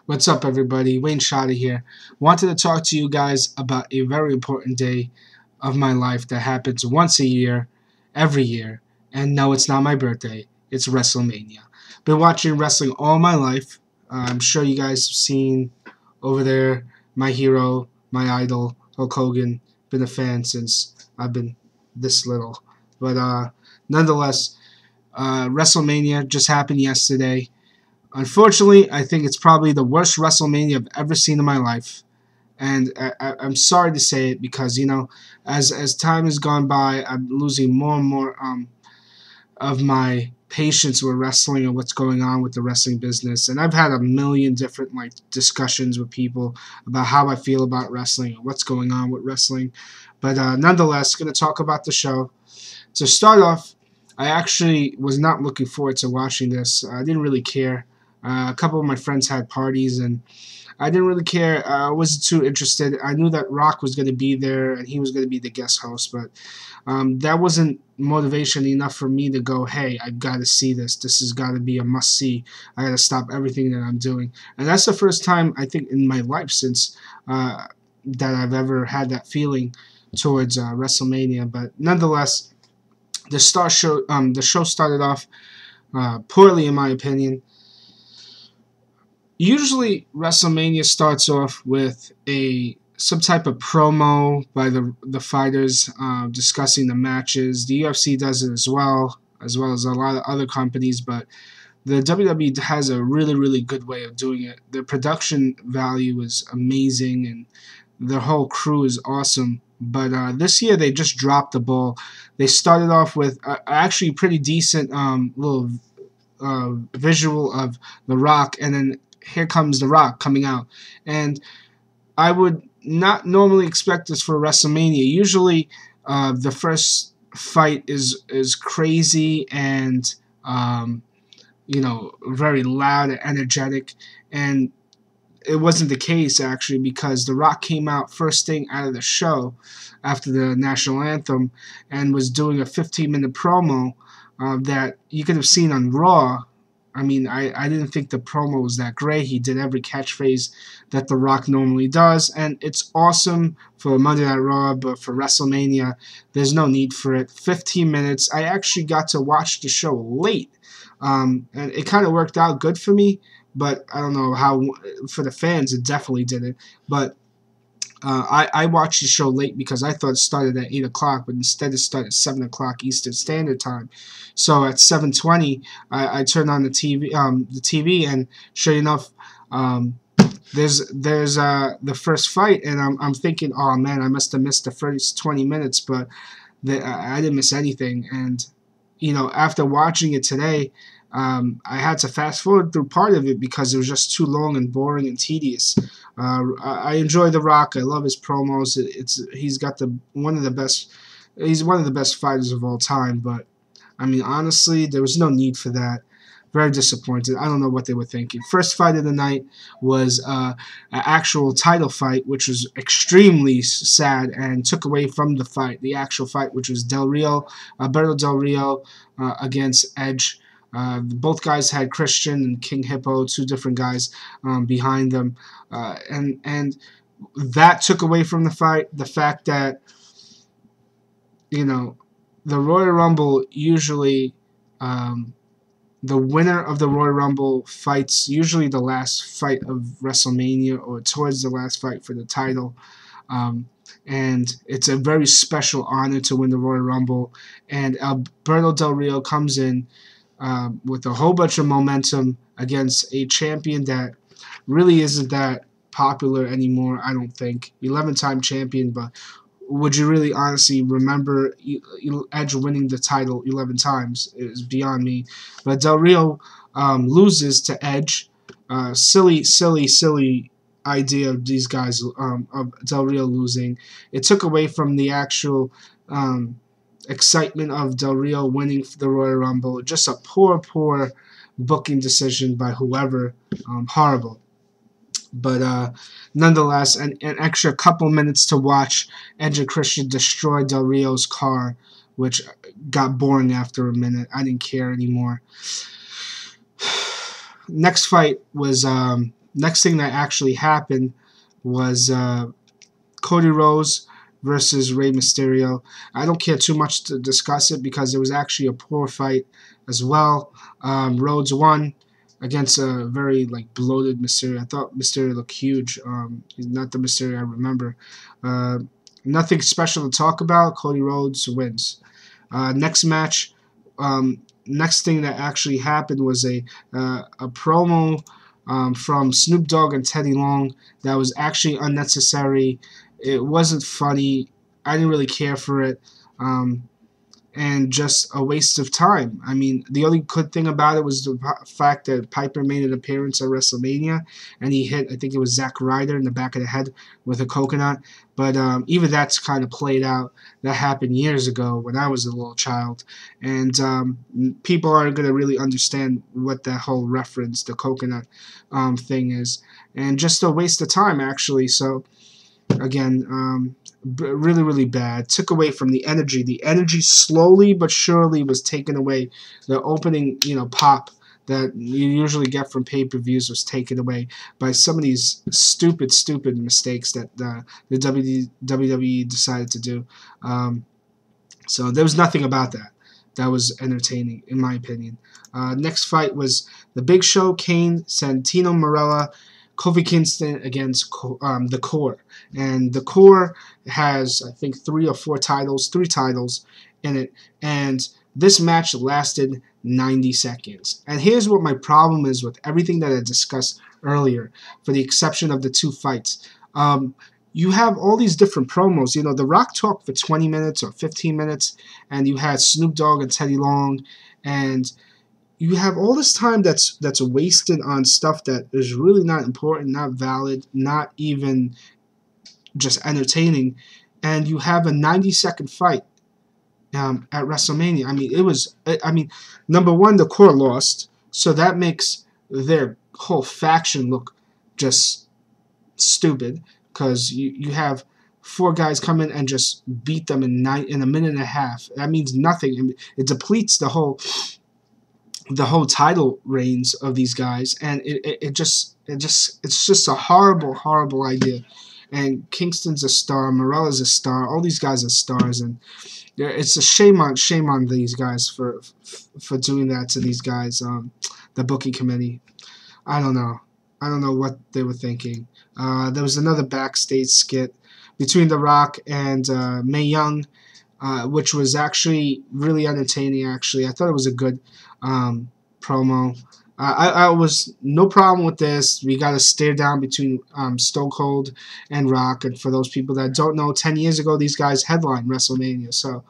What's up, everybody? Wayne Shada here. Wanted to talk to you guys about a very important day of my life that happens once a year, every year. And no, it's not my birthday. It's Wrestlemania. Been watching wrestling all my life. I'm sure you guys have seen over there my hero, my idol, Hulk Hogan. Been a fan since I've been this little. But nonetheless, WrestleMania just happened yesterday. Unfortunately, I think it's probably the worst WrestleMania I've ever seen in my life, and I'm sorry to say it because as time has gone by, I'm losing more and more of my patience with wrestling and what's going on with the wrestling business. And I've had a million different discussions with people about how I feel about wrestling and what's going on with wrestling. But nonetheless, going to talk about the show. To start off, I actually was not looking forward to watching this. I didn't really care. A couple of my friends had parties, and I didn't really care. I wasn't too interested. I knew that Rock was going to be there, and he was going to be the guest host, but that wasn't motivation enough for me to go, hey, I've got to see this. This has got to be a must-see. I got to stop everything that I'm doing. And that's the first time, I think, in my life since that I've ever had that feeling towards WrestleMania. But nonetheless, the show started off poorly, in my opinion. Usually, WrestleMania starts off with some type of promo by the fighters discussing the matches. The UFC does it as well as a lot of other companies, but the WWE has a really, really good way of doing it. Their production value is amazing, and their whole crew is awesome. But this year, they just dropped the ball. They started off with actually pretty decent little visual of The Rock, and then here comes The Rock coming out. And I would not normally expect this for WrestleMania. Usually, the first fight is crazy and very loud and energetic, and it wasn't the case actually because The Rock came out first thing out of the show after the national anthem and was doing a 15-minute promo that you could have seen on Raw. I mean, I didn't think the promo was that great. He did every catchphrase that The Rock normally does, and it's awesome for Monday Night Raw, but for WrestleMania, there's no need for it. 15 minutes. I actually got to watch the show late, and it kind of worked out good for me, but I don't know how, for the fans, it definitely didn't. But I watched the show late because I thought it started at 8 o'clock, but instead it started at 7 o'clock Eastern Standard Time. So at 7:20, I turned on the TV, and sure enough, there's the first fight, and I'm thinking, oh man, I must have missed the first 20 minutes, but I didn't miss anything. And after watching it today, I had to fast forward through part of it because it was just too long and boring and tedious. I enjoy The Rock. I love his promos. He's got one of the best. He's one of the best fighters of all time. But I mean, honestly, there was no need for that. Very disappointed. I don't know what they were thinking. First fight of the night was an actual title fight, which was extremely sad and took away from the actual fight, which was Alberto Del Rio against Edge. Both guys had Christian and King Hippo, two different guys behind them, and that took away from the fight. The fact that the Royal Rumble usually. The winner of the Royal Rumble fights usually the last fight of WrestleMania or towards the last fight for the title. And it's a very special honor to win the Royal Rumble. And Alberto Del Rio comes in with a whole bunch of momentum against a champion that really isn't that popular anymore, I don't think. 11-time champion, but would you really honestly remember Edge winning the title 11 times? It is beyond me. But Del Rio loses to Edge. Silly idea of these guys, of Del Rio losing. It took away from the actual excitement of Del Rio winning the Royal Rumble. Just a poor booking decision by whoever. Horrible. But nonetheless, an extra couple minutes to watch Edge and Christian destroy Del Rio's car, which got boring after a minute. I didn't care anymore. Next fight was Next thing that actually happened was Cody Rhodes versus Rey Mysterio. I don't care too much to discuss it because it was actually a poor fight as well. Rhodes won against a very bloated Mysterio. I thought Mysterio looked huge. He's not the Mysterio I remember. Uh, Nothing special to talk about. Cody Rhodes wins. Next match. Next thing that actually happened was a promo from Snoop Dogg and Teddy Long that was actually unnecessary. It wasn't funny. I didn't really care for it. And just a waste of time. I mean, the only good thing about it was the fact that Piper made an appearance at WrestleMania, and he hit, I think it was Zack Ryder in the back of the head with a coconut. But even that's kind of played out. That happened years ago when I was a little child, and people aren't going to really understand what that whole reference, the coconut thing is, and just a waste of time actually. So again, really, really bad. Took away from the energy. The energy slowly but surely was taken away. The opening, pop that you usually get from pay-per-views was taken away by some of these stupid, stupid mistakes that the WWE decided to do. So there was nothing about that that was entertaining, in my opinion. Next fight was The Big Show, Kane, Santino Marella, Kofi Kingston against the Core. And the Core has, I think, 3 titles in it. And this match lasted 90 seconds. And here's what my problem is with everything that I discussed earlier, for the exception of the 2 fights. You have all these different promos. The Rock talked for 20 minutes or 15 minutes, and you had Snoop Dogg and Teddy Long, and you have all this time that's wasted on stuff that is really not important, not valid, not even just entertaining, and you have a 90-second fight at WrestleMania. I mean, number one, the Core lost, so that makes their whole faction look just stupid, because you have 4 guys come in and just beat them in a minute and a half. That means nothing. It depletes the whole title reigns of these guys, and it's just a horrible idea. And Kingston's a star, Morella's a star, all these guys are stars, and it's a shame on these guys for doing that to these guys. The booking committee, I don't know what they were thinking. There was another backstage skit between The Rock and Mae Young, which was actually really entertaining. Actually, I thought it was a good promo. I was no problem with this. We got a stare down between Stone Cold and Rock. And for those people that don't know, 10 years ago, these guys headlined WrestleMania. So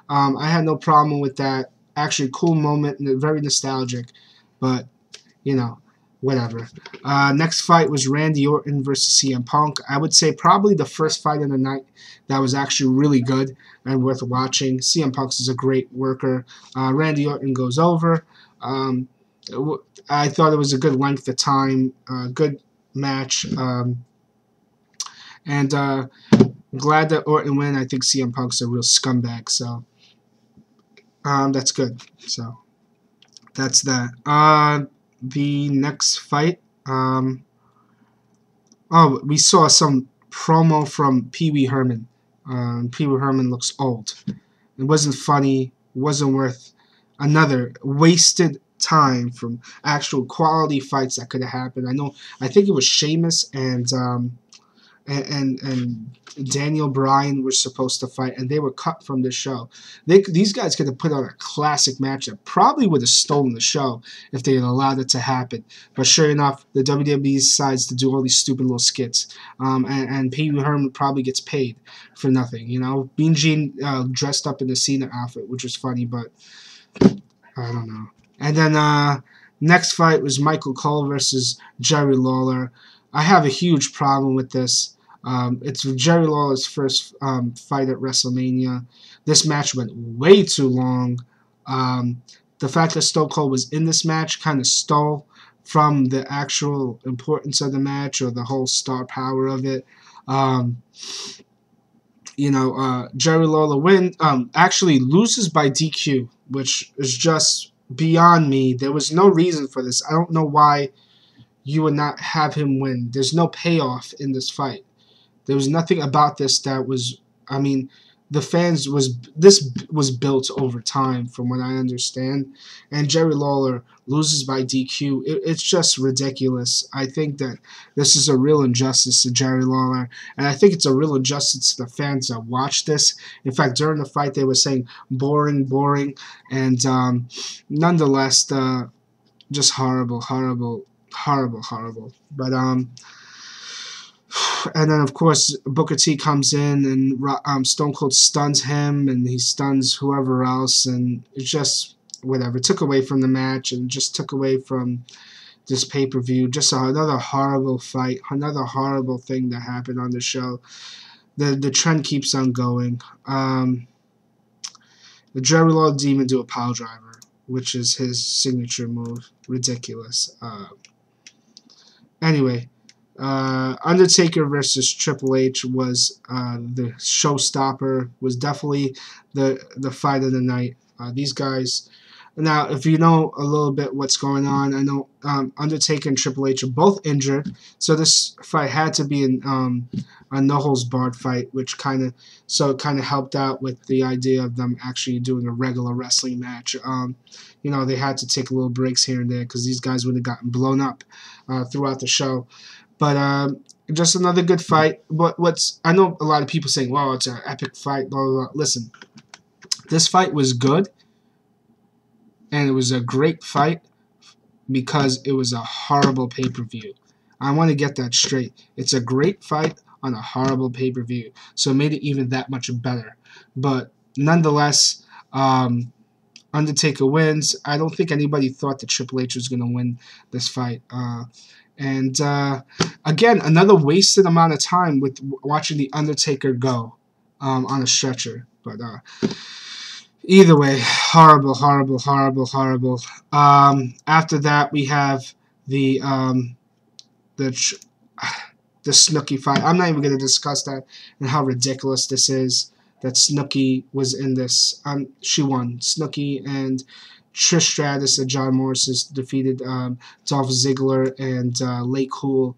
I had no problem with that. Actually, cool moment and very nostalgic. But, whatever. Next fight was Randy Orton versus CM Punk. I would say probably the first fight of the night that was actually really good and worth watching. CM Punk is a great worker. Randy Orton goes over. I thought it was a good length of time, good match, and glad that Orton win. I think CM Punk's a real scumbag, so that's good. So that's that. The next fight, we saw some promo from Pee Wee Herman. Pee Wee Herman looks old. It wasn't funny. Wasn't worth another wasted time from actual quality fights that could have happened. I think it was Sheamus and Daniel Bryan were supposed to fight, and they were cut from the show. These guys could have put on a classic match that probably would have stolen the show if they had allowed it to happen. But sure enough, the WWE decides to do all these stupid little skits, and Pee Wee Herman probably gets paid for nothing. Mean Gene dressed up in the Cena outfit, which was funny, but I don't know. And then next fight was Michael Cole versus Jerry Lawler. I have a huge problem with this. It's Jerry Lawler's first fight at WrestleMania. This match went way too long. The fact that Stone Cold was in this match kind of stole from the actual importance of the match or the whole star power of it. Jerry Lawler actually loses by DQ, which is just beyond me. There was no reason for this. I don't know why you would not have him win. There's no payoff in this fight. There was nothing about this that was, I mean, the fans this was built over time, from what I understand. And Jerry Lawler loses by DQ. It's just ridiculous. I think that this is a real injustice to Jerry Lawler, and I think it's a real injustice to the fans that watch this. In fact, during the fight, they were saying boring, boring, and nonetheless, just horrible, horrible, horrible, horrible. But and then of course Booker T comes in and Stone Cold stuns him, and he stuns whoever else, and it's just whatever. It took away from the match and just took away from this pay-per-view. Just another horrible fight, another horrible thing that happened on the show. The trend keeps on going. The Jerry Lawler didn't even do a pile driver, which is his signature move. Ridiculous. Anyway, Undertaker versus Triple H was the showstopper. Was definitely the fight of the night. These guys. Now, if you know a little bit what's going on, I know Undertaker and Triple H are both injured, so this fight had to be a no-holds-barred fight, which kind of helped out with the idea of them actually doing a regular wrestling match. You know, they had to take little breaks here and there because these guys would have gotten blown up throughout the show. But just another good fight. I know a lot of people saying, "Wow, it's an epic fight." Blah blah blah. Listen, this fight was good. And it was a great fight because it was a horrible pay-per-view. I want to get that straight. It's a great fight on a horrible pay-per-view. So it made it even that much better. But nonetheless, Undertaker wins. I don't think anybody thought that Triple H was going to win this fight. And again, another wasted amount of time with watching The Undertaker go on a stretcher. But either way, horrible, horrible, horrible, horrible. After that, we have the Snooki fight. I'm not even going to discuss that and how ridiculous this is. That Snooki was in this. She won. Snooki and Trish Stratus and John Morris defeated Dolph Ziggler and Cool.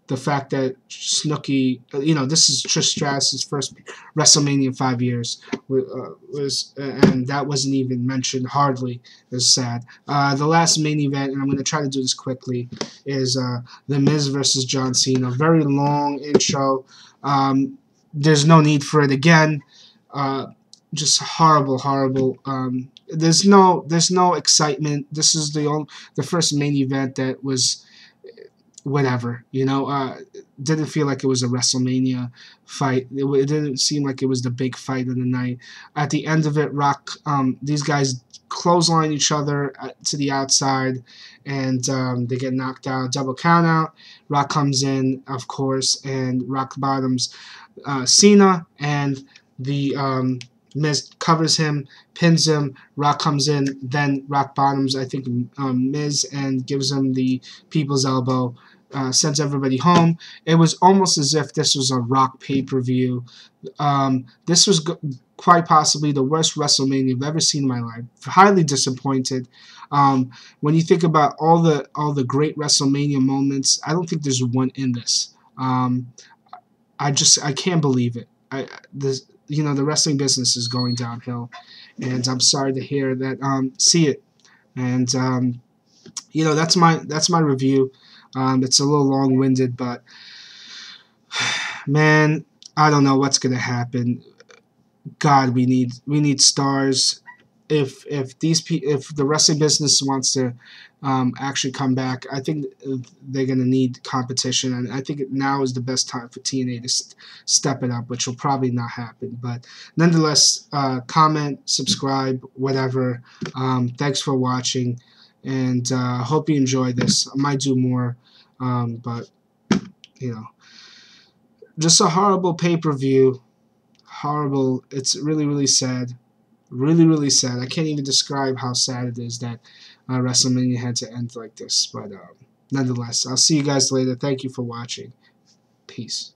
The fact that Snooki, this is Trish Stratus' first WrestleMania in 5 years, and that wasn't even mentioned hardly. It's sad. The last main event, and I'm going to try to do this quickly, is The Miz versus John Cena. Very long intro. There's no need for it again. Just horrible, horrible. There's no excitement. This is the first main event that was whatever, didn't feel like it was a WrestleMania fight. It didn't seem like it was the big fight of the night. At the end of it, these guys clothesline each other to the outside, and they get knocked out. Double count out. Rock comes in, of course, and Rock bottoms Cena, and the Miz covers him, pins him. Rock comes in, then Rock bottoms, I think, Miz, and gives him the people's elbow. Sends everybody home. It was almost as if this was a Rock pay-per-view. This was quite possibly the worst WrestleMania I've ever seen in my life. Highly disappointed. When you think about all the great WrestleMania moments, I don't think there's one in this. I can't believe it. The wrestling business is going downhill, and I'm sorry to hear that. See it, and that's my review. It's a little long-winded, but man, I don't know what's gonna happen. God, we need stars. If the wrestling business wants to actually come back, I think they're gonna need competition, and I think now is the best time for TNA to step it up, which will probably not happen. But nonetheless, comment, subscribe, whatever. Thanks for watching, and hope you enjoyed this. I might do more, but just a horrible pay-per-view. Horrible. It's really, really sad. Really, really sad. I can't even describe how sad it is that WrestleMania had to end like this. But nonetheless, I'll see you guys later. Thank you for watching. Peace.